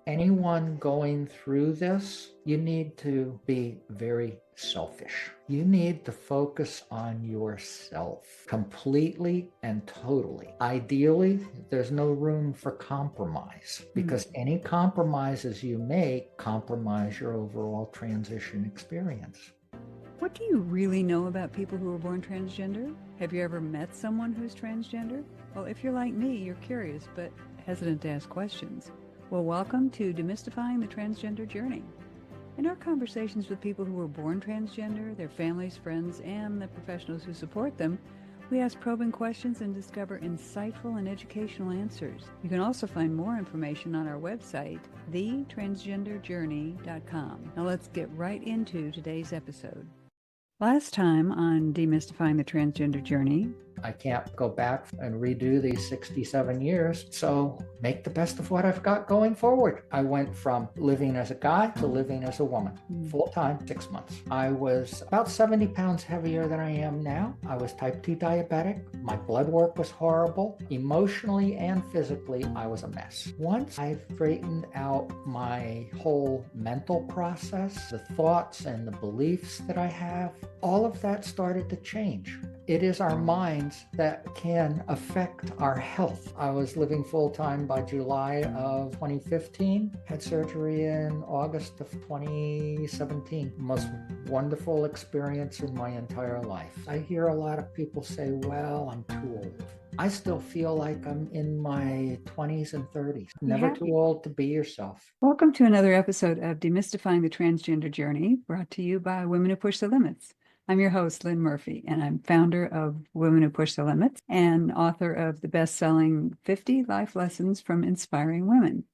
anyone going through this, you need to be very selfish. You need to focus on yourself completely and totally. Ideally, there's no room for compromise because any compromises you make compromise your overall transition experience. What do you really know about people who are born transgender? Have you ever met someone who's transgender? Well, if you're like me, you're curious but hesitant to ask questions. Well, welcome to Demystifying the Transgender Journey. In our conversations with people who were born transgender, their families, friends, and the professionals who support them, we ask probing questions and discover insightful and educational answers. You can also find more information on our website, thetransgenderjourney.com. Now let's get right into today's episode. Last time on Demystifying the Transgender Journey, I can't go back and redo these 67 years, so make the best of what I've got going forward. I went from living as a guy to living as a woman, full-time, 6 months. I was about 70 pounds heavier than I am now. I was type 2 diabetic. My blood work was horrible. Emotionally and physically, I was a mess. Once I straightened out my whole mental process, the thoughts and the beliefs that I have, all of that started to change. It is our minds that can affect our health. I was living full-time by July of 2015, had surgery in August of 2017. Most wonderful experience in my entire life. I hear a lot of people say, well, I'm too old. I still feel like I'm in my 20s and 30s. Never too old to be yourself. Welcome to another episode of Demystifying the Transgender Journey, brought to you by Women Who Push the Limits. I'm your host, Lynn Murphy, and I'm founder of Women Who Push the Limits and author of the best-selling 50 Life Lessons from Inspiring Women.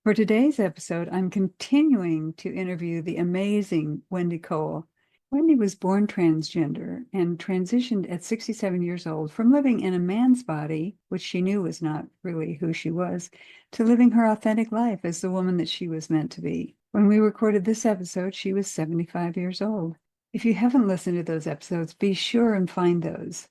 For today's episode, I'm continuing to interview the amazing Wendy Cole. Wendy was born transgender and transitioned at 67 years old from living in a man's body, which she knew was not really who she was, to living her authentic life as the woman that she was meant to be. When we recorded this episode, she was 75 years old. If you haven't listened to those episodes, be sure and find those.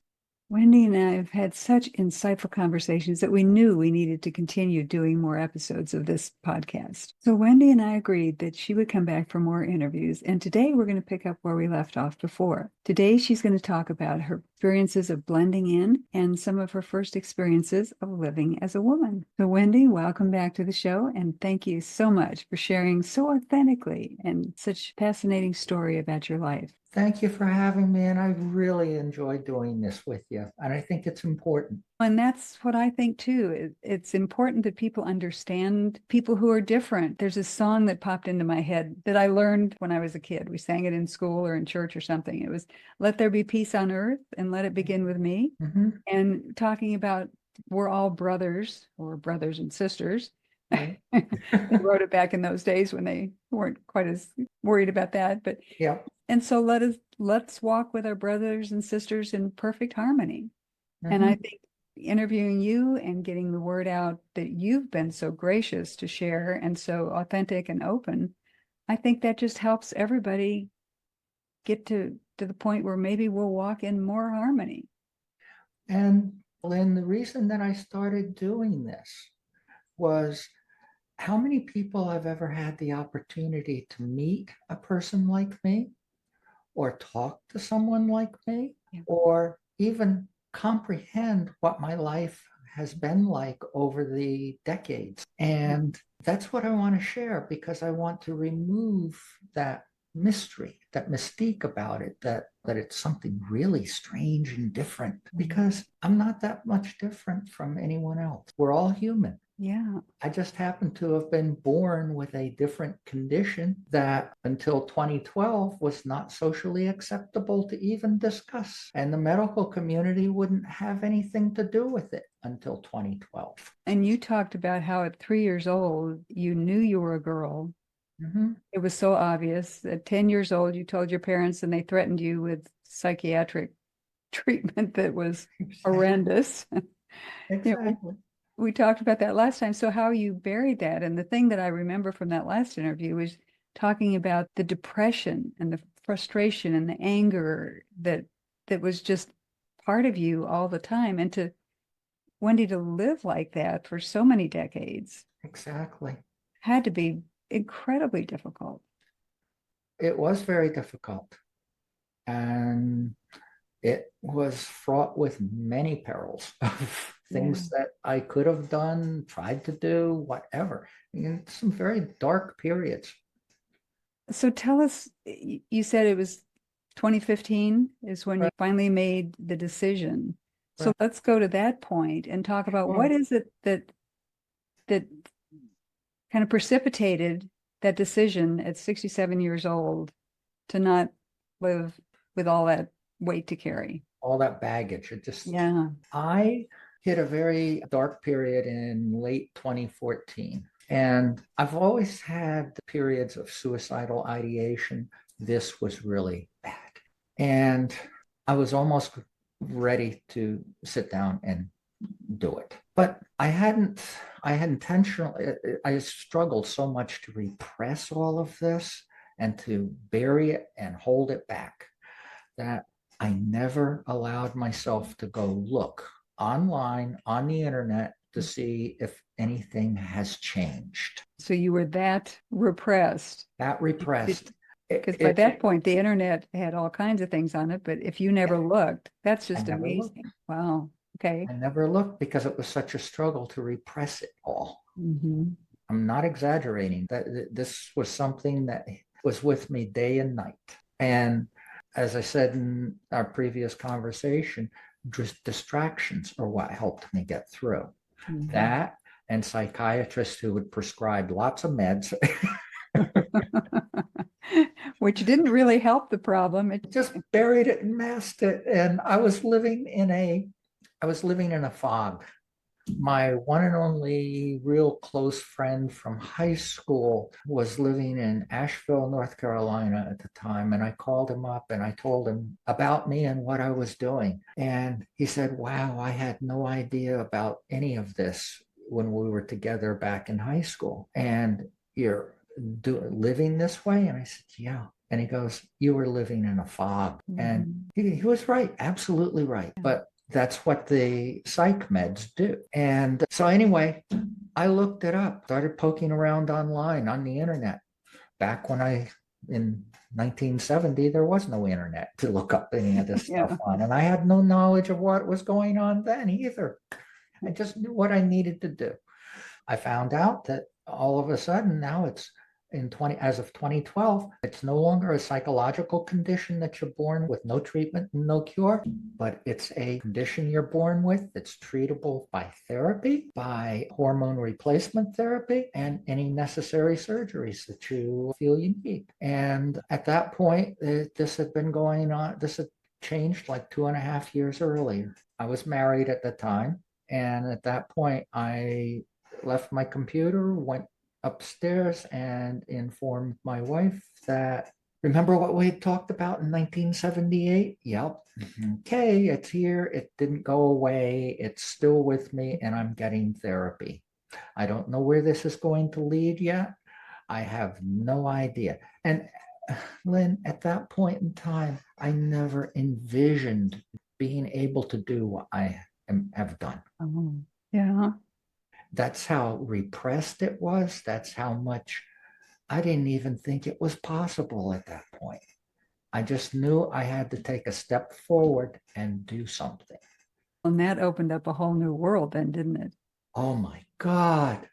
Wendy and I have had such insightful conversations that we knew we needed to continue doing more episodes of this podcast. So Wendy and I agreed that she would come back for more interviews, and today we're going to pick up where we left off before. Today she's going to talk about her experiences of blending in and some of her first experiences of living as a woman. So Wendy, welcome back to the show, and thank you so much for sharing so authentically and such a fascinating story about your life. Thank you for having me, and I really enjoy doing this with you, and I think it's important. And that's what I think too. It's important that people understand people who are different. There's a song that popped into my head that I learned when I was a kid. We sang it in school or in church or something. It was, "Let there be peace on earth and let it begin with me." And talking about we're all brothers or brothers and sisters. Right. They wrote it back in those days when they weren't quite as worried about that. But Yeah. and so let's walk with our brothers and sisters in perfect harmony. And I think interviewing you and getting the word out that you've been so gracious to share and so authentic and open, I think that just helps everybody get to the point where maybe we'll walk in more harmony. And Lynn, the reason that I started doing this was how many people have ever had the opportunity to meet a person like me, or talk to someone like me, or even comprehend what my life has been like over the decades. And that's what I want to share, because I want to remove that mystery, that mystique about it, that it's something really strange and different, because I'm not that much different from anyone else. We're all human. Yeah. I just happen to have been born with a different condition that until 2012 was not socially acceptable to even discuss. And the medical community wouldn't have anything to do with it until 2012. And you talked about how at 3 years old, you knew you were a girl. It was so obvious. At 10 years old, you told your parents and they threatened you with psychiatric treatment that was horrendous. Exactly. We talked about that last time. So how you buried that. And the thing that I remember from that last interview was talking about the depression and the frustration and the anger that was just part of you all the time. And to Wendy, to live like that for so many decades. Exactly. had to be incredibly difficult. It was very difficult. And it was fraught with many perils of things that I could have done, tried to do, whatever. In some very dark periods. So tell us, you said it was 2015 is when you finally made the decision. So let's go to that point and talk about what is it that kind of precipitated that decision at 67 years old to not live with all that weight to carry. All that baggage. I hit a very dark period in late 2014. And I've always had periods of suicidal ideation. This was really bad. And I was almost ready to sit down and do it. But I struggled so much to repress all of this and to bury it and hold it back that I never allowed myself to go look online on the internet to see if anything has changed. So you were that repressed. Because by that point, the internet had all kinds of things on it, but if you never looked, that's just amazing. Wow. Okay. I never looked because it was such a struggle to repress it all. Mm-hmm. I'm not exaggerating. This was something that was with me day and night. And as I said in our previous conversation, just distractions are what helped me get through. Mm-hmm. That and psychiatrists who would prescribe lots of meds. Which didn't really help the problem. It just buried it and masked it. And I was living in a fog. My one and only real close friend from high school was living in Asheville, North Carolina at the time. And I called him up and I told him about me and what I was doing. And he said, wow, I had no idea about any of this when we were together back in high school. And you're living this way? And I said, yeah. And he goes, you were living in a fog. Mm-hmm. And he was right, absolutely right. But that's what the psych meds do. And so anyway, I looked it up, started poking around online on the internet. Back when in 1970, there was no internet to look up any of this stuff on. And I had no knowledge of what was going on then either. I just knew what I needed to do. I found out that all of a sudden now it's as of 2012, it's no longer a psychological condition that you're born with, no treatment, no cure, but it's a condition you're born with that's treatable by therapy, by hormone replacement therapy, and any necessary surgeries that you feel you need. And at that point, this had been going on, this had changed like 2.5 years earlier. I was married at the time. And at that point, I left my computer, went upstairs and informed my wife that, remember what we had talked about in 1978? Yep. Okay, it's here. It didn't go away. It's still with me and I'm getting therapy. I don't know where this is going to lead yet. I have no idea. And Lynn, at that point in time, I never envisioned being able to do what I have done. Oh, yeah. That's how repressed it was. That's how much I didn't even think it was possible at that point. I just knew I had to take a step forward and do something. And that opened up a whole new world then, didn't it? Oh my God.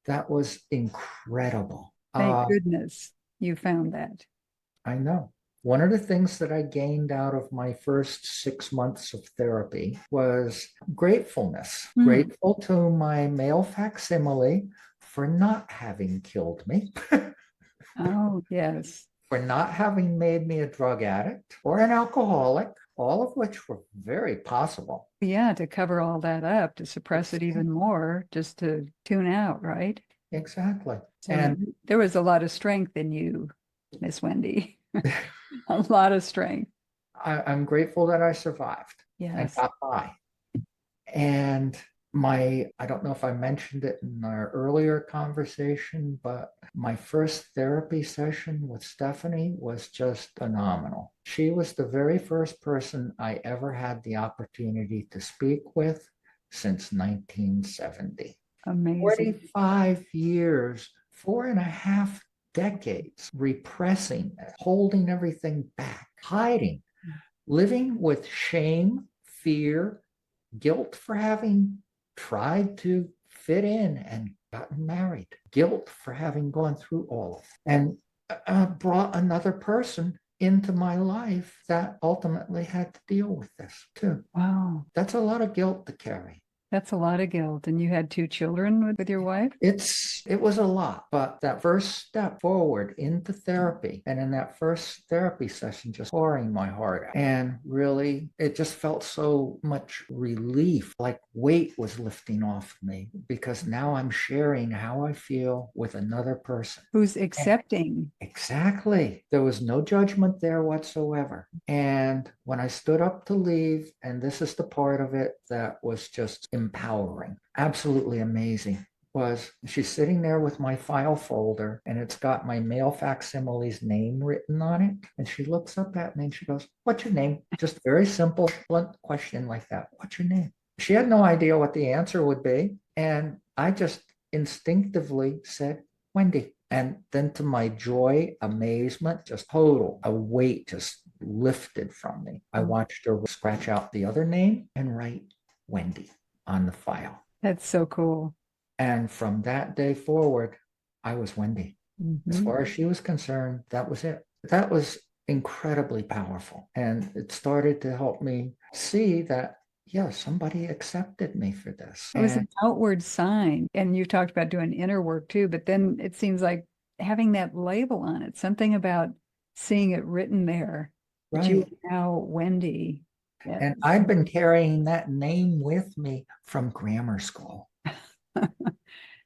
That was incredible. Thank goodness you found that. I know. One of the things that I gained out of my first 6 months of therapy was gratefulness. Grateful to my male facsimile for not having killed me. Oh, yes. For not having made me a drug addict or an alcoholic, all of which were very possible. Yeah, to cover all that up, to suppress it even more, just to tune out, right? Exactly. So and there was a lot of strength in you, Miss Wendy. A lot of strength. I'm grateful that I survived. Yes. And got by. And I don't know if I mentioned it in our earlier conversation, but my first therapy session with Stephanie was just phenomenal. She was the very first person I ever had the opportunity to speak with since 1970. Amazing. 45 years, 4.5 decades repressing, holding everything back, hiding, living with shame, fear, guilt for having tried to fit in and gotten married, guilt for having gone through all of it, and brought another person into my life that ultimately had to deal with this too. Wow. That's a lot of guilt to carry. That's a lot of guilt. And you had 2 children with your wife? It was a lot, but that first step forward into therapy, and in that first therapy session, just pouring my heart out, and really it just felt so much relief, like weight was lifting off me, because now I'm sharing how I feel with another person Who's accepting. Exactly. There was no judgment there whatsoever. And when I stood up to leave, and this is the part of it that was just empowering, absolutely amazing, was she's sitting there with my file folder, and it's got my male facsimile's name written on it. And she looks up at me and she goes, "What's your name?" Just very simple, blunt question like that. "What's your name?" She had no idea what the answer would be. And I just instinctively said, "Wendy." And then to my joy, amazement, just total, a weight just lifted from me. I watched her scratch out the other name and write Wendy on the file. That's so cool. And from that day forward, I was Wendy. Mm-hmm. As far as she was concerned, that was it. That was incredibly powerful. And it started to help me see that, yeah, somebody accepted me for this. It was an outward sign. And you talked about doing inner work too, but then it seems like having that label on it, something about seeing it written there, that right. you are now Wendy. Yeah. And I've been carrying that name with me from grammar school.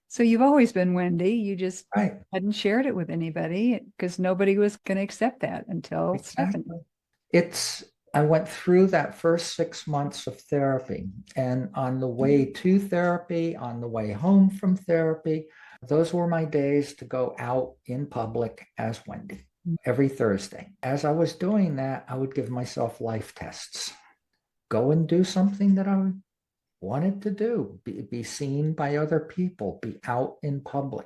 So you've always been Wendy. You just right. hadn't shared it with anybody because nobody was going to accept that until exactly. Stephanie. I went through that first 6 months of therapy, and on the way to therapy, on the way home from therapy, those were my days to go out in public as Wendy every Thursday. As I was doing that, I would give myself life tests. Go and do something that I wanted to do, be seen by other people, be out in public.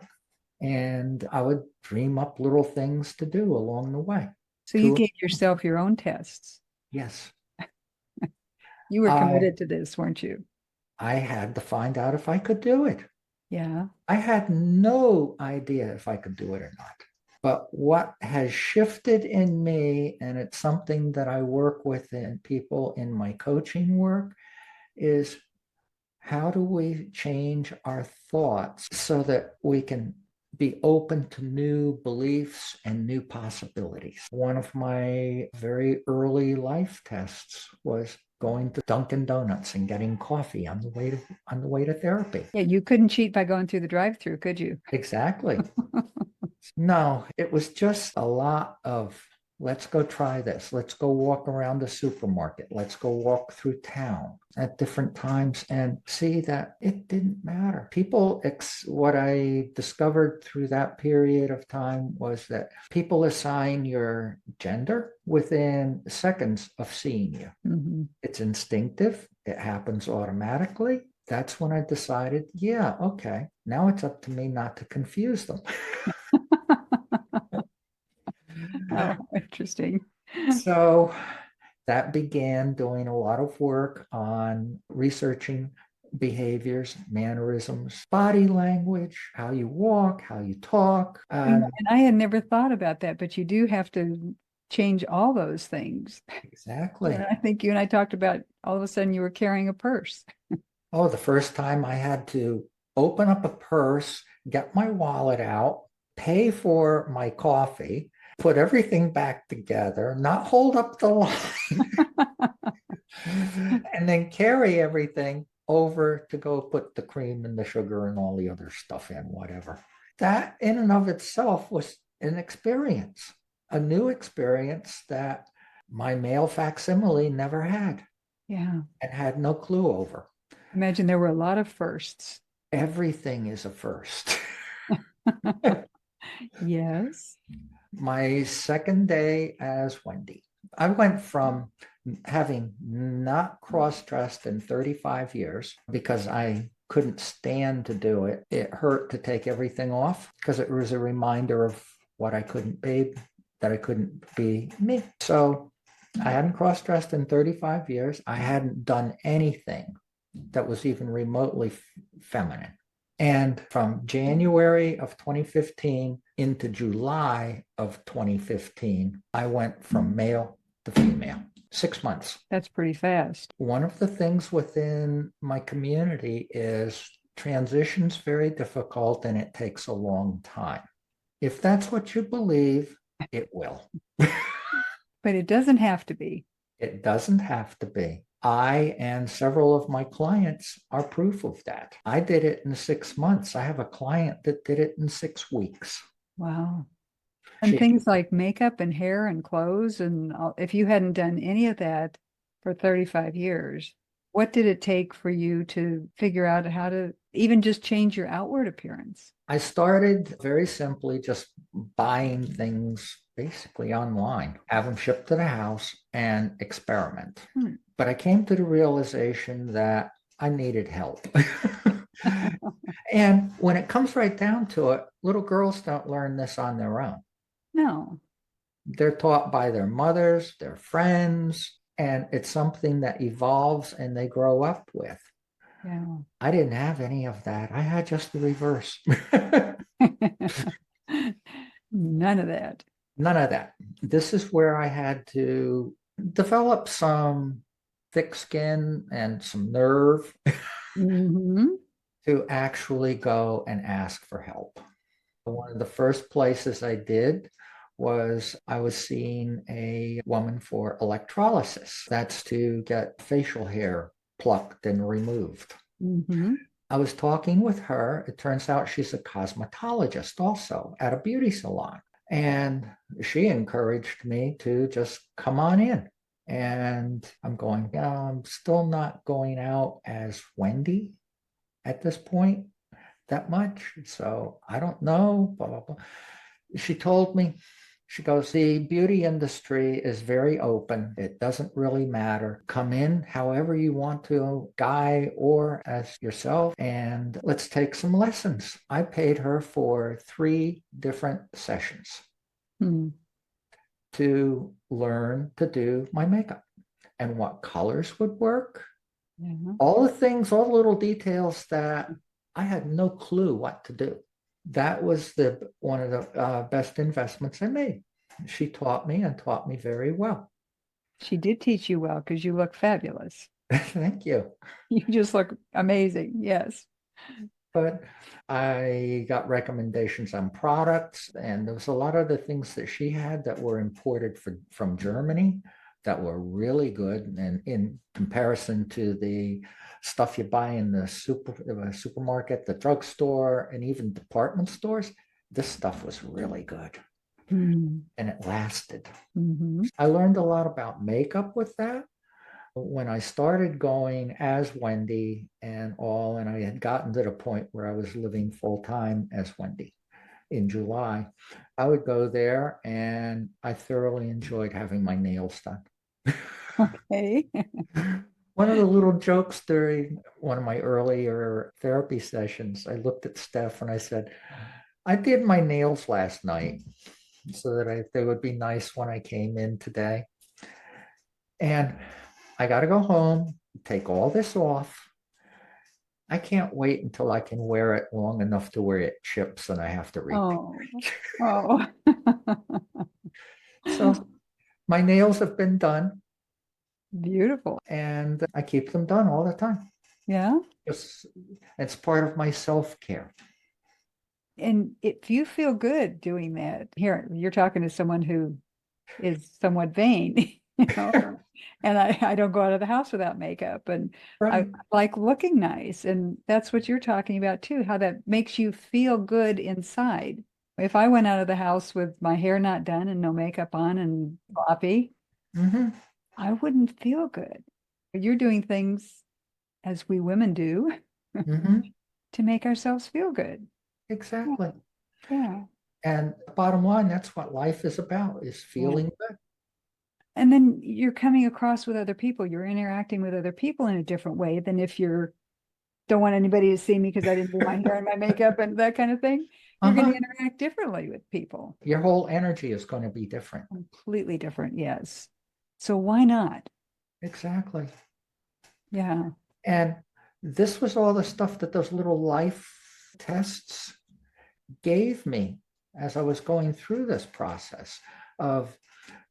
And I would dream up little things to do along the way. So you gave yourself your own tests. Yes. You were committed to this, weren't you? I had to find out if I could do it. Yeah. I had no idea if I could do it or not. But what has shifted in me, and it's something that I work with in people in my coaching work, is how do we change our thoughts so that we can be open to new beliefs and new possibilities? One of my very early life tests was going to Dunkin' Donuts and getting coffee on the way to therapy. Yeah, you couldn't cheat by going through the drive-through, could you? Exactly. No, it was just a lot of, let's go try this. Let's go walk around the supermarket. Let's go walk through town at different times and see that it didn't matter. What I discovered through that period of time was that people assign your gender within seconds of seeing you. Mm-hmm. It's instinctive. It happens automatically. That's when I decided, yeah, okay, now it's up to me not to confuse them. Oh, interesting. So that began doing a lot of work on researching behaviors, mannerisms, body language, how you walk, how you talk. And I had never thought about that, but you do have to change all those things. Exactly. And I think you and I talked about all of a sudden you were carrying a purse. Oh, the first time I had to open up a purse, get my wallet out, pay for my coffee, put everything back together, not hold up the line, and then carry everything over to go put the cream and the sugar and all the other stuff in, whatever. That in and of itself was an experience, a new experience that my male facsimile never had. Yeah. And had no clue over. Imagine there were a lot of firsts. Everything is a first. Yes. My second day as Wendy, I went from having not cross-dressed in 35 years because I couldn't stand to do it. It hurt to take everything off because it was a reminder of what I couldn't be, that I couldn't be me. So I hadn't cross-dressed in 35 years. I hadn't done anything that was even remotely feminine. And from January of 2015 into July of 2015, I went from male to female. 6 months. That's pretty fast. One of the things within my community is transition's very difficult and it takes a long time. If that's what you believe, it will. But it doesn't have to be. It doesn't have to be. I and several of my clients are proof of that. I did it in 6 months. I have a client that did it in 6 weeks. Wow. And things like makeup and hair and clothes, and if you hadn't done any of that for 35 years, what did it take for you to figure out how to even just change your outward appearance? I started very simply just buying things basically online, have them shipped to the house and experiment. But I came to the realization that I needed help. And when it comes right down to it, little girls don't learn this on their own. No. They're taught by their mothers, their friends, and it's something that evolves and they grow up with. Yeah. I didn't have any of that. I had just the reverse. None of that. None of that. This is where I had to develop some thick skin and some nerve to actually go and ask for help. One of the first places I did was I was seeing a woman for electrolysis. That's to get facial hair plucked and removed. I was talking with her. It turns out she's a cosmetologist also at a beauty salon. And she encouraged me to just come on in. And I'm going, I'm still not going out as Wendy at this point that much. So I don't know, blah, blah, blah. She told me, she goes, the beauty industry is very open. It doesn't really matter. Come in however you want to, guy or as yourself, and let's take some lessons. I paid her for 3 different sessions to learn to do my makeup and what colors would work. All the things, all the little details that I had no clue what to do. That was one of the best investments I made. She taught me and taught me very well. She did teach you well because you look fabulous. Thank you. You just look amazing. Yes. But I got recommendations on products, and there was a lot of the things that she had that were imported from Germany that were really good. And in comparison to the stuff you buy in the supermarket, the drugstore, and even department stores, this stuff was really good. And it lasted. I learned a lot about makeup with that. When I started going as Wendy and I had gotten to the point where I was living full time as Wendy in July, I would go there and I thoroughly enjoyed having my nails done. Okay. One of the little jokes during one of my earlier therapy sessions, I looked at Steph and I said, I did my nails last night so that they would be nice when I came in today. And I got to go home, take all this off. I can't wait until I can wear it long enough to where it chips and I have to repeat. Oh. So my nails have been done. Beautiful. And I keep them done all the time. Yeah. It's part of my self-care. And if you feel good doing that, here, you're talking to someone who is somewhat vain, and I don't go out of the house without makeup, and I like looking nice. And that's what you're talking about too, how that makes you feel good inside. If I went out of the house with my hair not done and no makeup on and sloppy, I wouldn't feel good. You're doing things as we women do to make ourselves feel good. Exactly. Yeah. And bottom line, that's what life is about, is feeling good. And then you're coming across with other people. You're interacting with other people in a different way than if you're don't want anybody to see me because I didn't do my hair and my makeup and that kind of thing. You're going to Uh-huh. interact differently with people. Your whole energy is going to be different. Completely different, yes. So why not? Exactly. Yeah. And this was all the stuff that those little life tests gave me as I was going through this process of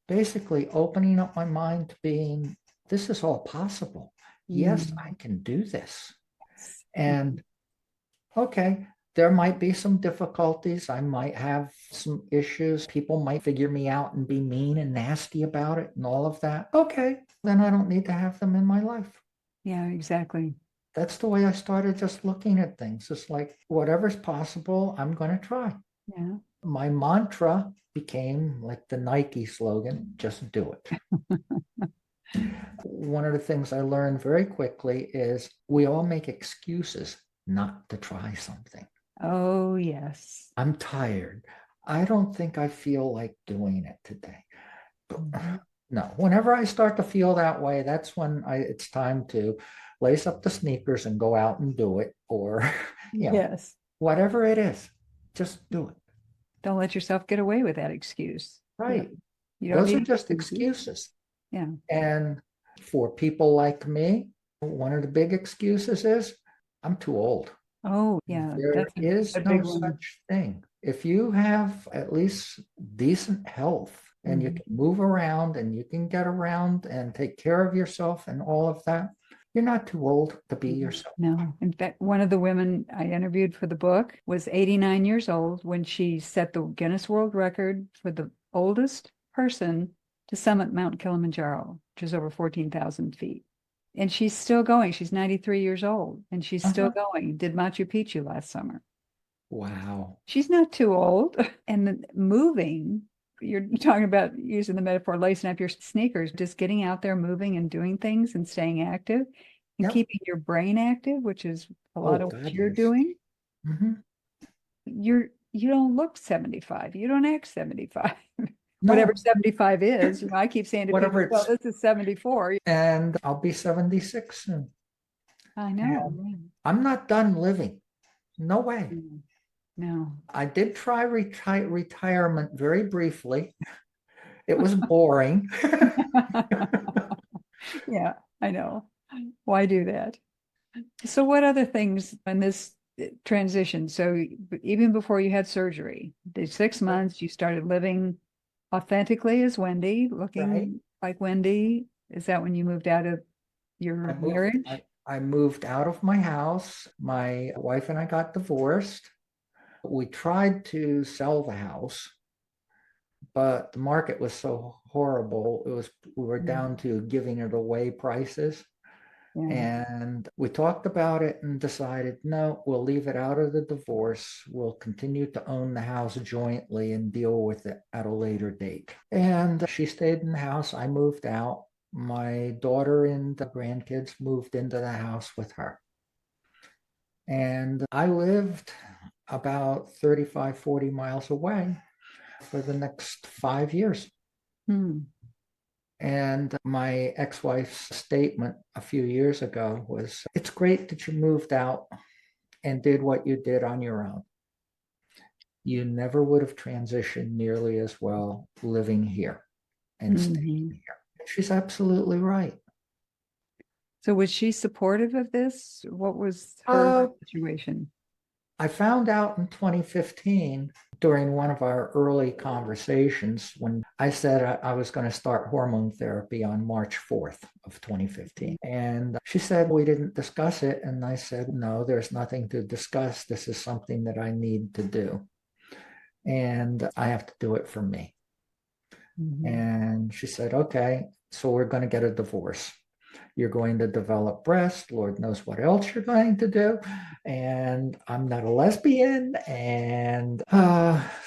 basically opening up my mind to being, this is all possible. Yes, Mm. I can do this. And okay, there might be some difficulties. I might have some issues. People might figure me out and be mean and nasty about it and all of that. Okay, then I don't need to have them in my life. Yeah, exactly. That's the way I started just looking at things. It's like, whatever's possible, I'm going to try. Yeah. My mantra became like the Nike slogan, just do it. One of the things I learned very quickly is we all make excuses not to try something. Oh, yes. I'm tired. I don't think I feel like doing it today. Mhm. No, whenever I start to feel that way, that's when it's time to lace up the sneakers and go out and do it, or Yes. whatever it is, just do it. Don't let yourself get away with that excuse. Yeah. Right. You don't Those are need just excuses. excuses. Yeah. And for people like me, one of the big excuses is I'm too old. Oh, yeah. There That's is a no big one. such thing. If you have at least decent health and you Mhm. can move around and you can get around and take care of yourself and all of that, you're not too old to be yourself. No. In fact, one of the women I interviewed for the book was 89 years old when she set the Guinness World Record for the oldest person to summit Mount Kilimanjaro, which is over 14,000 feet. And she's still going. She's 93 years old and she's still Uh-huh. going. Did Machu Picchu last summer. Wow. She's not too old. And then moving, you're talking about using the metaphor, lacing up your sneakers, just getting out there, moving and doing things and staying active and Yep. keeping your brain active, which is a lot Oh, of what God, you're yes. doing. Hmm. You don't look 75. You don't act 75. Whatever No, 75 is. I keep saying to whatever people, well, it's, this is 74. and I'll be 76 soon. I know. And I'm not done living. No way. No. No. I did try retirement very briefly. It was boring. Yeah, I know. Why do that? So what other things in this transition? So even before you had surgery, the 6 months you started living authentically as Wendy, Right. looking like Wendy. Is that when you moved out of I your moved, I, marriage? I moved out of my house. My wife and I got divorced. We tried to sell the house, but the market was so horrible. We were Mm. down to giving it away prices. Yeah. And we talked about it and decided, no, we'll leave it out of the divorce. We'll continue to own the house jointly and deal with it at a later date. And she stayed in the house. I moved out. My daughter and the grandkids moved into the house with her. And I lived about 35, 40 miles away for the next 5 years. Hmm. And my ex-wife's statement a few years ago was, it's great that you moved out and did what you did on your own. You never would have transitioned nearly as well living here and staying Mhm. here. She's absolutely right. So was she supportive of this? What was her Uh, situation? I found out in 2015 during one of our early conversations when I said I was going to start hormone therapy on March 4th of 2015. And she said, we didn't discuss it. And I said, no, there's nothing to discuss. This is something that I need to do. And I have to do it for me. Mhm. And she said, okay, so we're going to get a divorce. You're going to develop breasts. Lord knows what else you're going to do. And I'm not a lesbian. And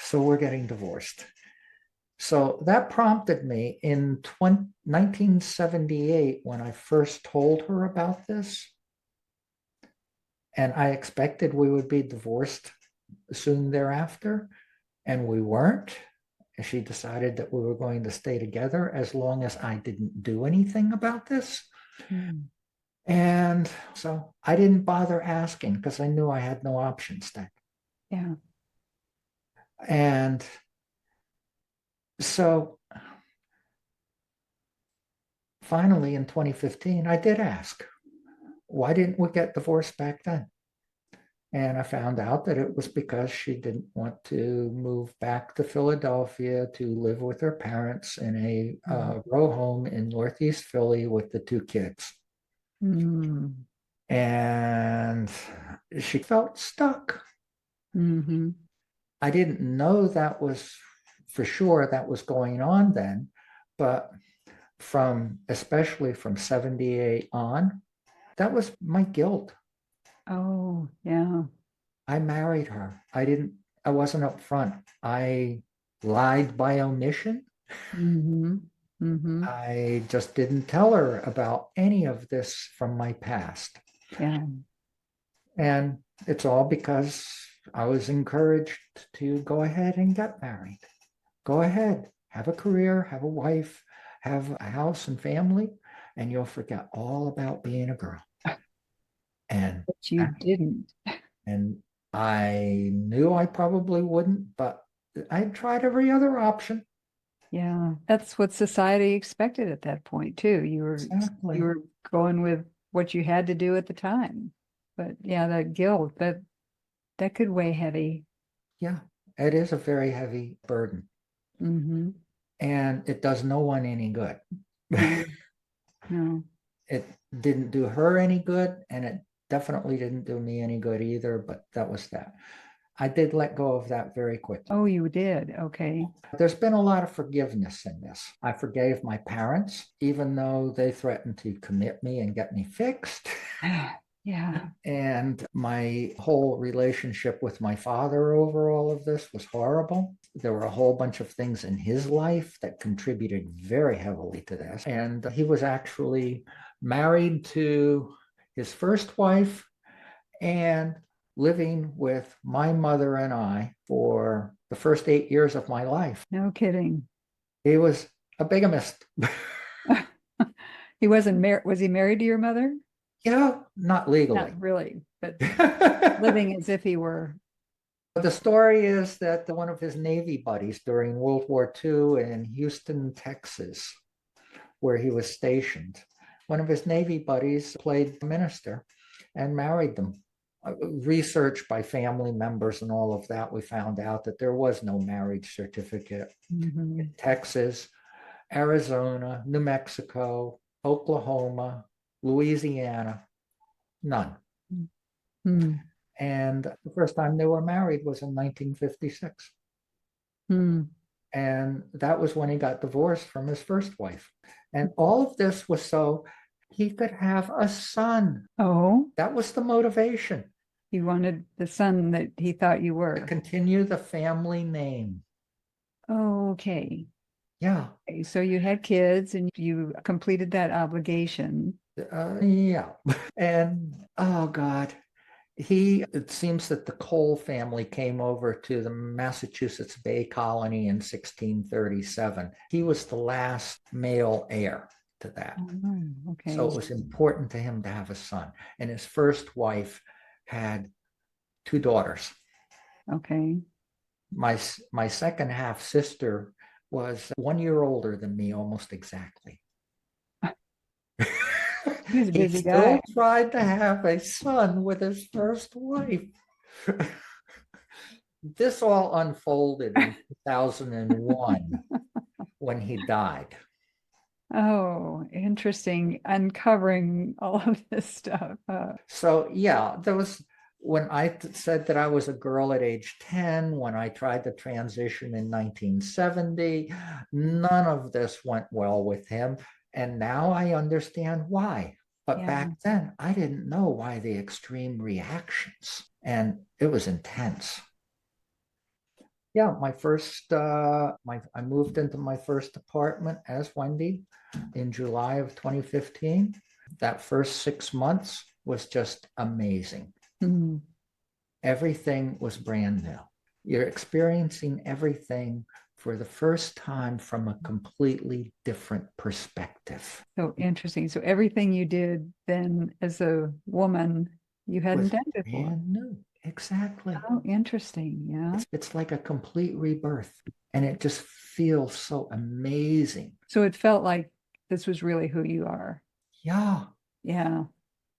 so we're getting divorced. So that prompted me in 1978 when I first told her about this. And I expected we would be divorced soon thereafter. And we weren't. She decided that we were going to stay together as long as I didn't do anything about this. Mm. And so I didn't bother asking because I knew I had no options then. Yeah. And so finally in 2015, I did ask, why didn't we get divorced back then? And I found out that it was because she didn't want to move back to Philadelphia to live with her parents in a row home in Northeast Philly with the two kids. Mm-hmm. And she felt stuck. Mm-hmm. I didn't know that was for sure that was going on then, but especially from 78 on, that was my guilt. Oh, yeah. I married her. I wasn't upfront. I lied by omission. Mm-hmm. Mm-hmm. I just didn't tell her about any of this from my past. Yeah. And it's all because I was encouraged to go ahead and get married. Go ahead, have a career, have a wife, have a house and family, and you'll forget all about being a girl. And But you didn't. and I knew I probably wouldn't, but I tried every other option. Yeah. That's what society expected at that point too. You Exactly. were going with what you had to do at the time. But yeah, that guilt, that could weigh heavy. Yeah, it is a very heavy burden, Mm-hmm. and it does no one any good. No, no. It didn't do her any good, and it definitely didn't do me any good either, but that was that. I did let go of that very quickly. Oh, you did. Okay. There's been a lot of forgiveness in this. I forgave my parents, even though they threatened to commit me and get me fixed. Yeah. And my whole relationship with my father over all of this was horrible. There were a whole bunch of things in his life that contributed very heavily to this. And he was actually married to his first wife and living with my mother and I for the first 8 years of my life. No kidding. He was a bigamist. He wasn't married. Was he married to your mother? Yeah, not legally. Not really, but The living as if he were. story is that one of his Navy buddies during World War II in Houston, Texas, where he was stationed, one of his Navy buddies played minister and married them. Research by family members and all of that, we found out that there was no marriage certificate Mm-hmm. in Texas, Arizona, New Mexico, Oklahoma, Louisiana, none. Mm-hmm. And the first time they were married was in 1956. Mm-hmm. And that was when he got divorced from his first wife. And all of this was so he could have a son. Oh, That was the motivation. he wanted the son that he thought you To were. continue the family name. Okay. Yeah. Okay, so you had kids and you completed that obligation. Yeah. And oh God, it seems that the Cole family came over to the Massachusetts Bay Colony in 1637. He was the last male heir to that. Oh, okay. So it was important to him to have a son. And his first wife had two daughters. Okay. My second half sister was 1 year older than me, almost exactly. He was a He busy still guy. tried to have a son with his first wife. This all unfolded in 2001 when he died. Oh, interesting. Uncovering all of this stuff. So, yeah, there was when I said that I was a girl at age 10, when I tried to transition in 1970, none of this went well with him. And now I understand why. But Yeah. back then, I didn't know why the extreme reactions, and it was intense. Yeah, I moved into my first apartment as Wendy in July of 2015. That first 6 months was just amazing. Mm. Everything was brand new. You're experiencing everything for the first time from a completely different perspective. So interesting. So everything you did then as a woman, you hadn't Was done before. brand new. Exactly. Oh, interesting. Yeah. It's like a complete rebirth. And it just feels so amazing. So it felt like this was really who you are. Yeah. Yeah.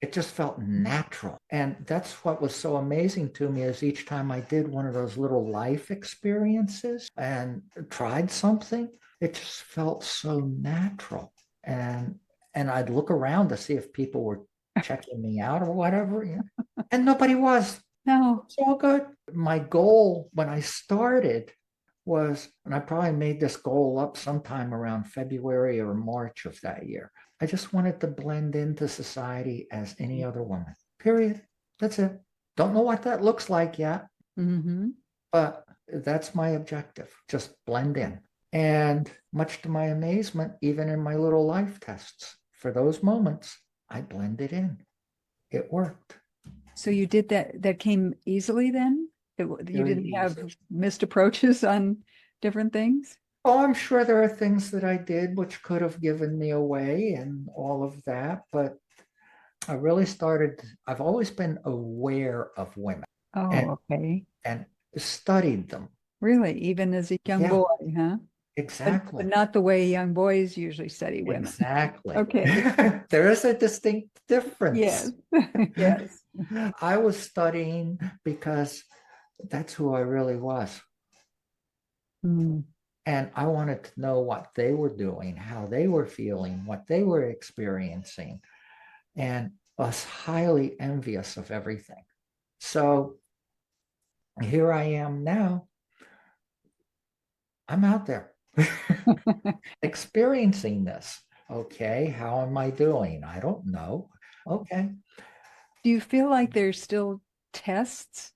It just felt natural. And that's what was so amazing to me is each time I did one of those little life experiences and tried something, it just felt so natural. And I'd look around to see if people were checking me out or whatever. And nobody was. No. It's all good. My goal when I started was, and I probably made this goal up sometime around February or March of that year. I just wanted to blend into society as any other woman, period. That's it. Don't know what that looks like yet, but that's my objective. Just blend in. And much to my amazement, even in my little life tests, for those moments, I blended in. It worked. So you did that, that came easily then? You Very didn't have easy. missed approaches on different things? Oh, I'm sure there are things that I did which could have given me away and all of that, but I've always been aware of women and, Oh, okay. and studied them. Really? Even as a young Yeah, boy, huh? But exactly. not the way young boys usually study women. Exactly. Okay. There is a distinct Yes. difference. Yes. I was studying because that's who I really was. Mm. And I wanted to know what they were doing, how they were feeling, what they were experiencing, and was highly envious of everything. So here I am now. I'm out there experiencing this. Okay, how am I doing? I don't know. Okay. Do you feel like there's still tests?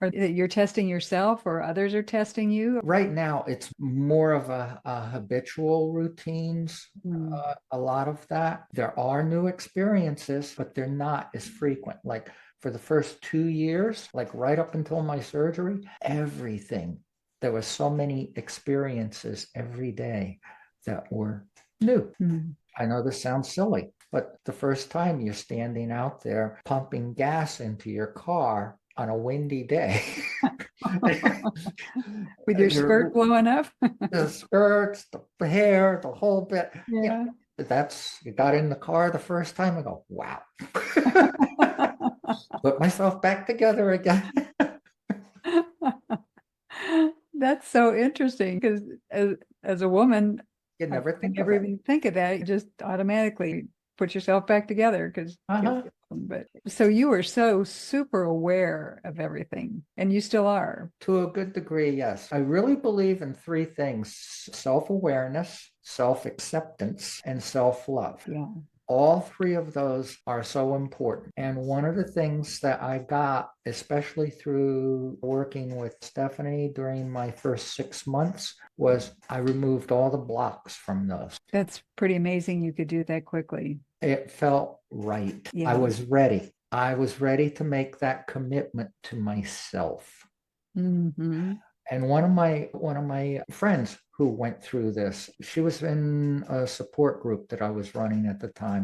Or that you're testing yourself or others are testing you? Right now, it's more of a habitual routines, Mm. a lot of that. There are new experiences, but they're not as frequent. Like for the first 2 years, like right up until my surgery, everything. There was so many experiences every day that were new. Mm. I know this sounds silly, but the first time you're standing out there pumping gas into your car on a windy day. With your skirt You're blowing up? the skirts, the hair, the whole bit. Yeah, Yeah. that's you got in the car the first time. I go, wow. Put myself back together again. That's so interesting because as a woman, You I never would think of never it. even think of that. You just automatically put yourself back together because Uh-huh. but so you were so super aware of everything and you still are. To a good degree, yes. I really believe in three things: self-awareness, self-acceptance, and self-love. Yeah. All three of those are so important. And one of the things that I got, especially through working with Stephanie during my first 6 months, was I removed all the blocks from those. That's pretty amazing you could do that quickly. It felt right. I Yeah. was ready. I was ready to make that commitment to myself. Mm-hmm. And one of my friends who went through this, she was in a support group that I was running at the time.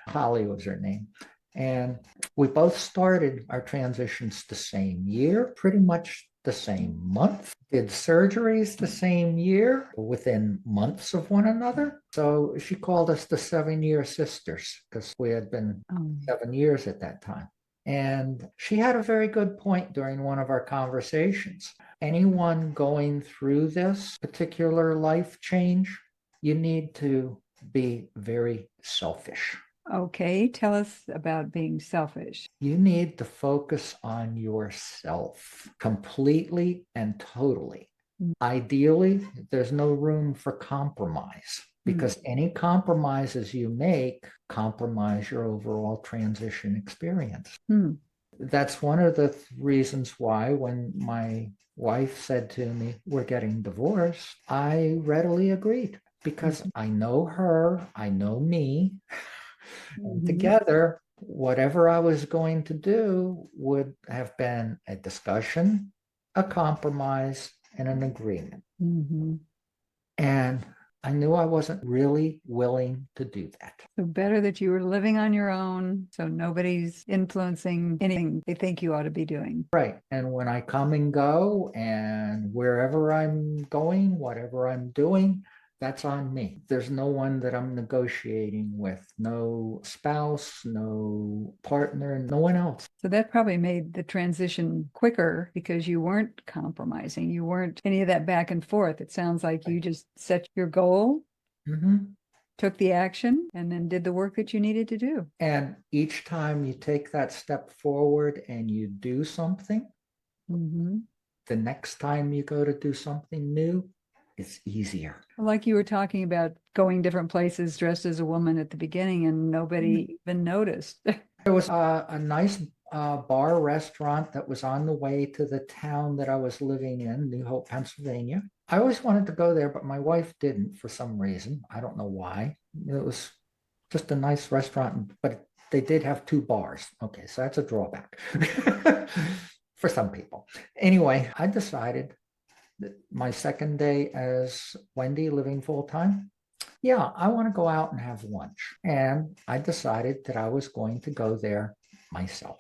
Holly was her name. And we both started our transitions the same year, pretty much the same month, did surgeries the same year, within months of one another. So she called us the 7-year sisters because we had been 7 years at that time. And she had a very good point during one of our conversations. Anyone going through this particular life change, you need to be very selfish. Okay. Tell us about being selfish. You need to focus on yourself completely and totally. Ideally, there's no room for compromise because any compromises you make compromise your overall transition experience. Mm. That's one of the reasons why when my wife said to me, we're getting divorced, I readily agreed because I know her, I know me, and Mm-hmm. together, whatever I was going to do would have been a discussion, a compromise, and an agreement. Mm-hmm. And I knew I wasn't really willing to do that. So better that you were living on your own, so nobody's influencing anything they think you ought to be doing. Right. And when I come and go and wherever I'm going, whatever I'm doing, that's on me. There's no one that I'm negotiating with, no spouse, no partner, no one else. So that probably made the transition quicker because you weren't compromising. You weren't any of that back and forth. It sounds like you just set your goal, Mm-hmm. took the action, and then did the work that you needed to do. And each time you take that step forward and you do something, Mm-hmm. the next time you go to do something new, it's easier. Like you were talking about going different places dressed as a woman at the beginning and nobody even noticed. There was a nice bar restaurant that was on the way to the town that I was living in, New Hope, Pennsylvania. I always wanted to go there, but my wife didn't for some reason. I don't know why. It was just a nice restaurant, but they did have two bars. Okay, so that's a drawback for some people. Anyway, I decided that my second day as Wendy living full time, yeah, I want to go out and have lunch. And I decided that I was going to go there myself,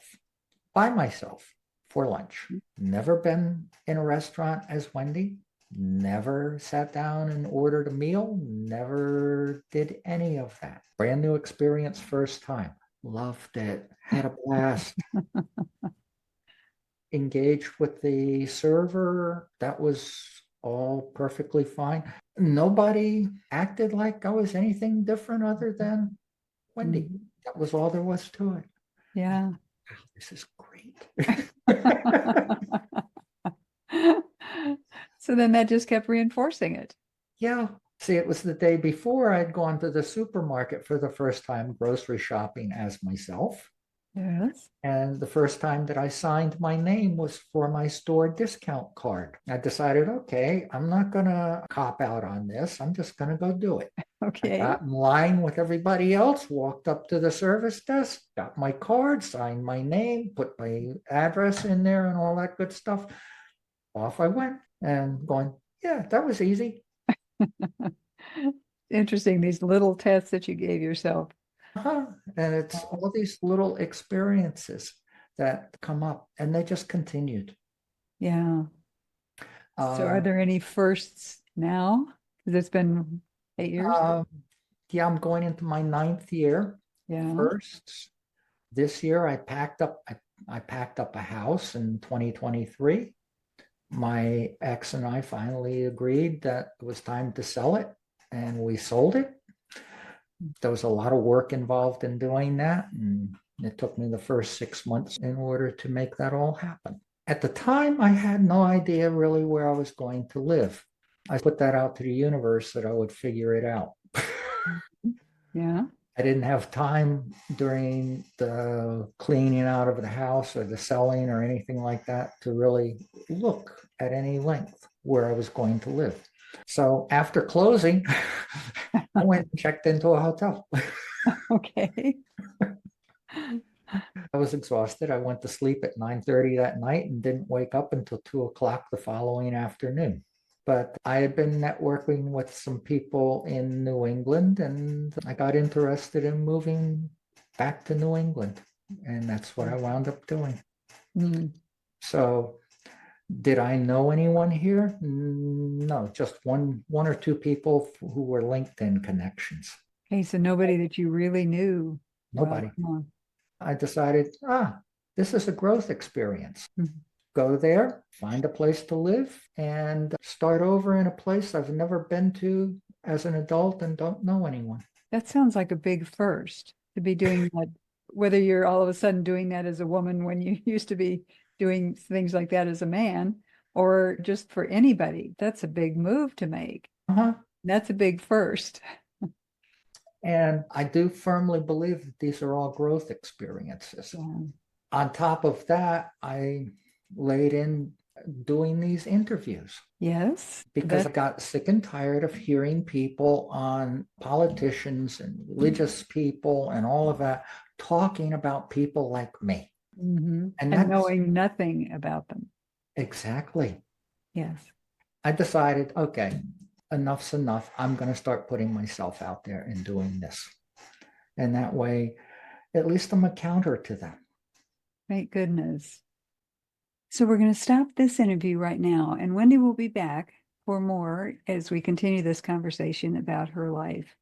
by myself for lunch. Never been in a restaurant as Wendy, never sat down and ordered a meal, never did any of that. Brand new experience, first time. Loved it, had a blast. Engaged with the server. That was all perfectly fine. Nobody acted like I was anything different other than Wendy. Mhm. That was all there was to it. Yeah. This is great. So then that just kept reinforcing it. Yeah. See, it was the day before I'd gone to the supermarket for the first time grocery shopping as myself. Yes. And the first time that I signed my name was for my store discount card. I decided, okay, I'm not going to cop out on this. I'm just going to go do it. I Okay. got in line with everybody else, walked up to the service desk, got my card, signed my name, put my address in there and all that good stuff. Off I went and going, yeah, that was easy. Interesting, these little tests that you gave yourself. Uh-huh. And it's all these little experiences that come up and they just continued. Yeah. So are Um, there any firsts now? Because it's been 8 years. yeah, I'm going into my 9th year. Yeah. First, this year I packed up a house in 2023. My ex and I finally agreed that it was time to sell it, and we sold it. There was a lot of work involved in doing that, and it took me the first 6 months in order to make that all happen. At the time, I had no idea really where I was going to live. I put that out to the universe that I would figure it out. Yeah. I didn't have time during the cleaning out of the house or the selling or anything like that to really look at any length where I was going to live. So after closing, I went and checked into a hotel. Okay. I was exhausted. I went to sleep at 9:30 that night and didn't wake up until 2 o'clock the following afternoon. But I had been networking with some people in New England and I got interested in moving back to New England. And that's what I wound up doing. Mm. So did I know anyone here? No, just one or two people who were LinkedIn connections. Hey, so nobody that you really knew. Nobody. Well, come on. I decided, this is a growth experience. Mhm. Go there, find a place to live, and start over in a place I've never been to as an adult and don't know anyone. That sounds like a big first to be doing that, whether you're all of a sudden doing that as a woman when you used to be doing things like that as a man, or just for anybody. That's a big move to make. Uh-huh. That's a big first. And I do firmly believe that these are all growth experiences. Yeah. On top of that, I laid in doing these interviews Yes. because I got sick and tired of hearing people on politicians and religious people and all of that talking about people like me. Mm-hmm. And And that's knowing nothing about them. exactly. Yes. I decided, okay, enough's enough. I'm going to start putting myself out there and doing this. And that way, at least I'm a counter to them. Thank goodness. So we're going to stop this interview right now, and Wendy will be back for more as we continue this conversation about her life.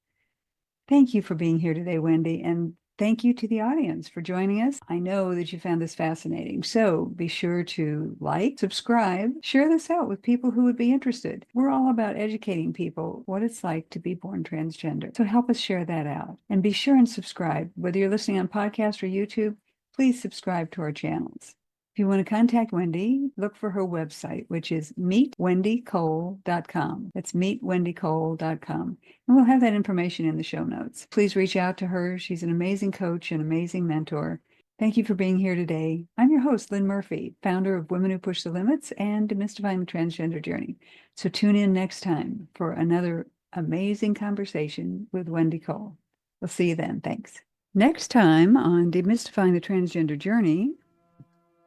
Thank you for being here today, Wendy, and thank you to the audience for joining us. I know that you found this fascinating, so be sure to like, subscribe, share this out with people who would be interested. We're all about educating people what it's like to be born transgender, so help us share that out. And be sure and subscribe. Whether you're listening on podcast or YouTube, please subscribe to our channels. If you want to contact Wendy, look for her website, which is meetwendycole.com. That's meetwendycole.com. And we'll have that information in the show notes. Please reach out to her. She's an amazing coach, an amazing mentor. Thank you for being here today. I'm your host, Lynn Murphy, founder of Women Who Push the Limits and Demystifying the Transgender Journey. So tune in next time for another amazing conversation with Wendy Cole. We'll see you then. Thanks. Next time on Demystifying the Transgender Journey,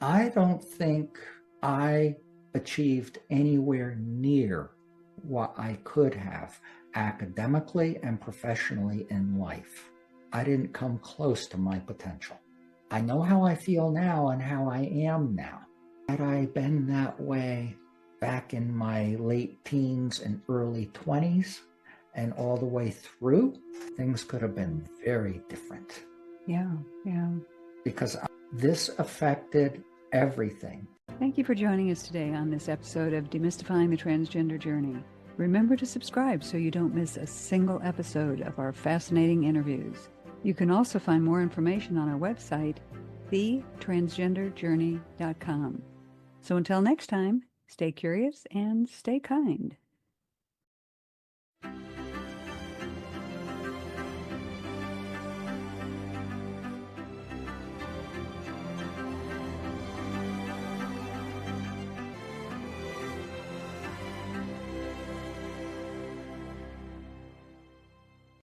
I don't think I achieved anywhere near what I could have academically and professionally in life. I didn't come close to my potential. I know how I feel now and how I am now. Had I been that way back in my late teens and early 20s and all the way through, things could have been very different. Yeah. Because this affected everything. Thank you for joining us today on this episode of Demystifying the Transgender Journey. Remember to subscribe so you don't miss a single episode of our fascinating interviews. You can also find more information on our website, thetransgenderjourney.com. So until next time, stay curious and stay kind.